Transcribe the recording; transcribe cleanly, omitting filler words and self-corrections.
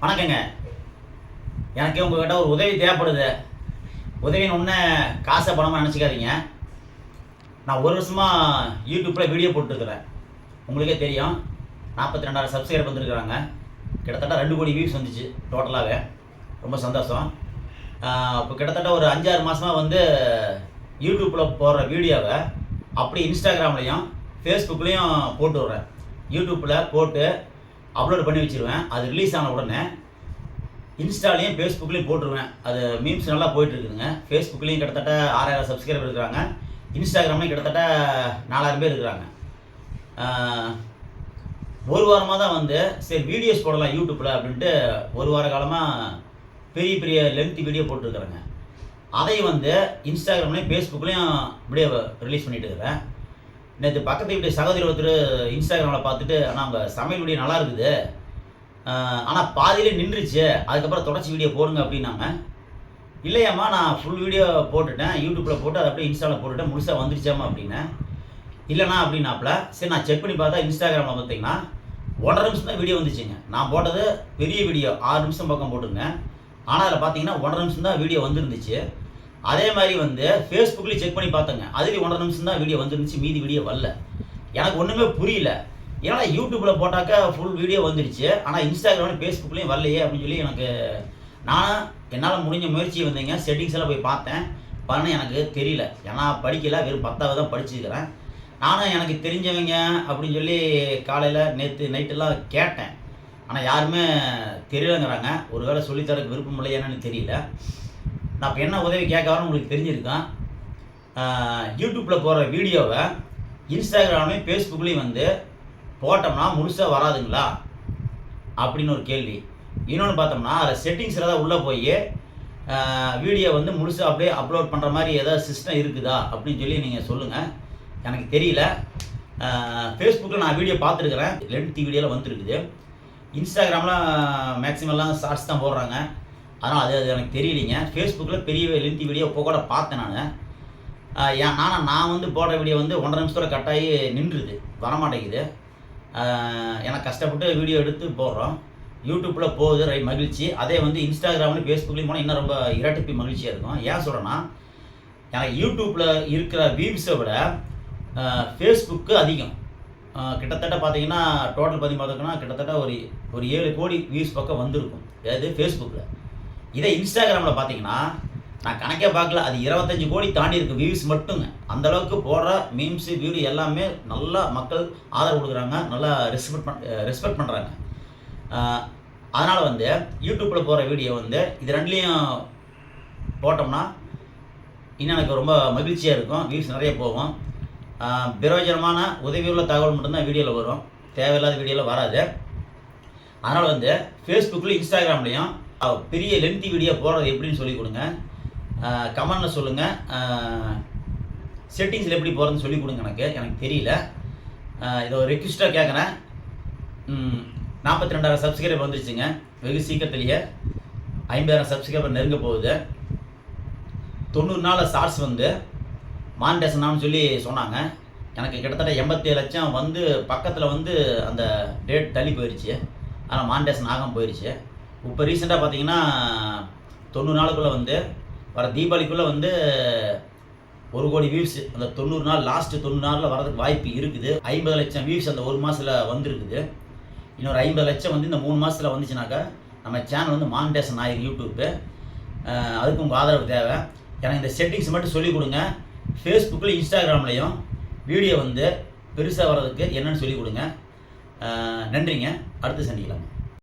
வணக்கங்க. எனக்கு உங்ககிட்ட ஒரு உதவி தேவைப்படுது. உதவின்னு ஒன்று காசை பணமாக நினச்சிக்காதீங்க. நான் ஒரு வருஷமாக யூடியூப்பில் வீடியோ போட்டுருக்குறேன். உங்களுக்கே தெரியும், 42,000 சப்ஸ்கிரைபர் வந்துருக்குறாங்க. கிட்டத்தட்ட 2 கோடி வியூஸ் வந்துச்சு டோட்டலாகவே. ரொம்ப சந்தோஷம். இப்போ கிட்டத்தட்ட ஒரு 5-6 மாதமாக வந்து யூடியூப்பில் போடுற வீடியோவை அப்படி இன்ஸ்டாகிராம்லேயும் ஃபேஸ்புக்லேயும் போட்டு விட்றேன். யூடியூப்பில் போட்டு அப்லோட் பண்ணி வச்சுருவேன். அது ரிலீஸ் ஆன உடனே இன்ஸ்டாலையும் ஃபேஸ்புக்லேயும் போட்டுருவேன். அது மீம்ஸ் நல்லா போயிட்டுருக்குதுங்க. ஃபேஸ்புக்லேயும் கிட்டத்தட்ட 6,000 சப்ஸ்கிரைபர் இருக்கிறாங்க. இன்ஸ்டாகிராம்லேயும் கிட்டத்தட்ட 4,000 பேர் இருக்கிறாங்க. ஒரு வாரமாக தான் வந்து சரி வீடியோஸ் போடலாம் யூடியூப்பில் அப்படின்ட்டு ஒரு வார காலமாக பெரிய பெரிய லென்த் வீடியோ போட்டுருக்குறேங்க. அதை வந்து இன்ஸ்டாகிராம்லேயும் ஃபேஸ்புக்லேயும் இப்படியே ரிலீஸ் பண்ணிட்டு இருக்கிறேன். நேற்று பக்கத்து வீட்டு சகோதரி ஒருத்தர் இன்ஸ்டாகிராமில் பார்த்துட்டு, ஆனால் அவங்க சமையல் வீடியோ நல்லா இருக்குது, ஆனால் பாதியிலே நின்றுச்சு, அதுக்கப்புறம் தொடர்ச்சி வீடியோ போடுங்க அப்படின்னாங்க. இல்லையாம்மா, நான் ஃபுல் வீடியோ போட்டுட்டேன், யூடியூப்பில் போட்டு அதை அப்படியே இன்ஸ்டாவில் போட்டுட்டேன், முழுசாக வந்துருச்சாம்மா அப்படின்னேன். இல்லைண்ணா அப்படின்னாப்புல. சரி, நான் செக் பண்ணி பார்த்தா இன்ஸ்டாகிராமில் பார்த்தீங்கன்னா 1.5 நிமிஷம் தான் வீடியோ வந்துச்சுங்க. நான் போட்டது பெரிய வீடியோ 6 நிமிஷம் பக்கம் போட்டுருந்தேன். ஆனால் அதில் பார்த்தீங்கன்னா 1.5 நிமிஷம் தான் வீடியோ வந்துருந்துச்சு. அதே மாதிரி வந்து ஃபேஸ்புக்லேயும் செக் பண்ணி பார்த்தேங்க, அதுலேயும் 1.5 நிமிஷம் தான் வீடியோ வந்துருந்துச்சு, மீதி வீடியோ வரல. எனக்கு ஒன்றுமே புரியல. ஏன்னா யூடியூப்பில் போட்டாக்கா ஃபுல் வீடியோ வந்துருச்சு, ஆனால் இன்ஸ்டாகிராம்லையும் ஃபேஸ்புக்லேயும் வரலையே அப்படின்னு சொல்லி எனக்கு என்னால் முடிஞ்ச முயற்சி வந்தீங்க. செட்டிங்ஸ் எல்லாம் போய் பார்த்தேன், எனக்கு தெரியல. ஏன்னா படிக்கல, வெறும் 10வது தான் படிச்சுக்கிறேன். நானும் எனக்கு தெரிஞ்சவங்க அப்படின்னு சொல்லி காலையில் நேற்று நைட்டெல்லாம் கேட்டேன், ஆனால் யாருமே தெரியலங்கிறாங்க. ஒரு வேளை சொல்லித்தரக்கு விருப்பம் இல்லை, என்னன்னு தெரியல. நான் இப்போ என்ன உதவி கேட்கறேன்னு உங்களுக்கு தெரிஞ்சிருக்கேன். யூடியூப்பில் போடுற வீடியோவை இன்ஸ்டாகிராம்லேயும் ஃபேஸ்புக்லேயும் வந்து போட்டோம்னா முழுசாக வராதுங்களா அப்படின்னு ஒரு கேள்வி. இன்னொன்று பார்த்தோம்னா அதில் செட்டிங்ஸில் தான் உள்ளே போய் வீடியோ வந்து முழுசாக அப்படியே அப்லோட் பண்ணுற மாதிரி ஏதாவது சிஸ்டம் இருக்குதா அப்படின்னு சொல்லி நீங்கள் சொல்லுங்கள். எனக்கு தெரியல. ஃபேஸ்புக்கில் நான் வீடியோ பார்த்துருக்குறேன், லென்த் வீடியோவில் வந்துருக்குது. இன்ஸ்டாகிராமில் மேக்ஸிமம்லாம் ஷார்ட்ஸ் தான் போடுறாங்க, அதனால் அது எனக்கு தெரியலைங்க. ஃபேஸ்புக்கில் பெரிய லென்த் வீடியோ இப்போ கூட பார்த்தேன் நான். நான் வந்து போடுற வீடியோ வந்து 1.5 நிமிஷத்தோட கட்டாயி நின்றுது, வரமாட்டேங்குது. எனக்கு கஷ்டப்பட்டு வீடியோ எடுத்து போடுறோம். யூடியூப்பில் போகுது, ரைட், மகிழ்ச்சி. அதே வந்து இன்ஸ்டாகிராம்லேயும் ஃபேஸ்புக்லேயும் போனால் இன்னும் ரொம்ப இரட்டிப்பு மகிழ்ச்சியாக இருக்கும். ஏன் சொல்கிறேன்னா, எனக்கு யூடியூப்பில் இருக்கிற வியூஸை விட ஃபேஸ்புக்கு அதிகம். கிட்டத்தட்ட பார்த்தீங்கன்னா டோட்டல் பார்த்தீங்கன்னா கிட்டத்தட்ட ஒரு 7 கோடி வியூஸ் பக்கம் வந்திருக்கும். அதாவது ஃபேஸ்புக்கில். இதே இன்ஸ்டாகிராமில் பார்த்தீங்கன்னா நான் கணக்கே பார்க்கல, அது 25 கோடி தாண்டி இருக்குது வியூஸ் மட்டுங்க. அந்தளவுக்கு போடுற மீம்ஸு வீடியோ எல்லாமே நல்லா மக்கள் ஆதரவு கொடுக்குறாங்க, நல்லா ரெஸ்பெக்ட் பண்ணுறாங்க. அதனால் வந்து யூடியூப்பில் போகிற வீடியோ வந்து இது ரெண்டுலேயும் போட்டோம்னா இன்னும் எனக்கு ரொம்ப மகிழ்ச்சியாக இருக்கும். வியூஸ் நிறைய போகும். பிரயோஜனமான உதவியுள்ள தகவல் மட்டும்தான் வீடியோவில் வரும், தேவையில்லாத வீடியோவில் வராது. அதனால் வந்து ஃபேஸ்புக்லேயும் இன்ஸ்டாகிராம்லேயும் பெரிய லென்த்தி வீடியோ போடுறது எப்படின்னு சொல்லிக் கொடுங்க. கமெண்டில் சொல்லுங்கள். செட்டிங்ஸில் எப்படி போகிறதுன்னு சொல்லிக் கொடுங்க. எனக்கு தெரியல. இதை ஒரு ரெக்வஸ்ட்டாக கேட்குறேன். 42,000 சப்ஸ்கிரைபர் வந்துருச்சுங்க. வெகு சீக்கிரத்துலேயே 50,000 சப்ஸ்கிரைபர் நெருங்க போகுது. 90 நாளில் ஷார்ட்ஸ் வந்து மானிட்டேஷன் ஆகும்னு சொல்லி சொன்னாங்க. எனக்கு கிட்டத்தட்ட 87 லட்சம் வந்து பக்கத்தில் வந்து அந்த டேட் தள்ளி போயிடுச்சு. ஆனால் மானிட்டேஷன் ஆகாமல் போயிடுச்சு. இப்போ ரீசெண்டாக பார்த்தீங்கன்னா 90 நாளுக்குள்ளே வந்து வர தீபாவளிக்குள்ளே வந்து 1 கோடி வியூஸ் அந்த 90 நாள், லாஸ்ட்டு 90 நாளில் வரதுக்கு வாய்ப்பு இருக்குது. 50 லட்சம் வியூஸ் அந்த ஒரு மாதத்தில் வந்துருக்குது. இன்னொரு 50 லட்சம் வந்து இந்த 3 மாதத்தில் வந்துச்சுனாக்கா நம்ம சேனல் வந்து மானிட்டேஷன் ஆகிடும் யூடியூப்பு. அதுக்கு உங்கள் ஆதரவு தேவை. எனக்கு இந்த செட்டிங்ஸ் மட்டும் சொல்லிக் கொடுங்க. ஃபேஸ்புக்கில் இன்ஸ்டாகிராம்லேயும் வீடியோ வந்து பெருசாக வர்றதுக்கு என்னென்னு சொல்லிக் கொடுங்க. நன்றிங்க. அடுத்து சந்திக்கலாம்.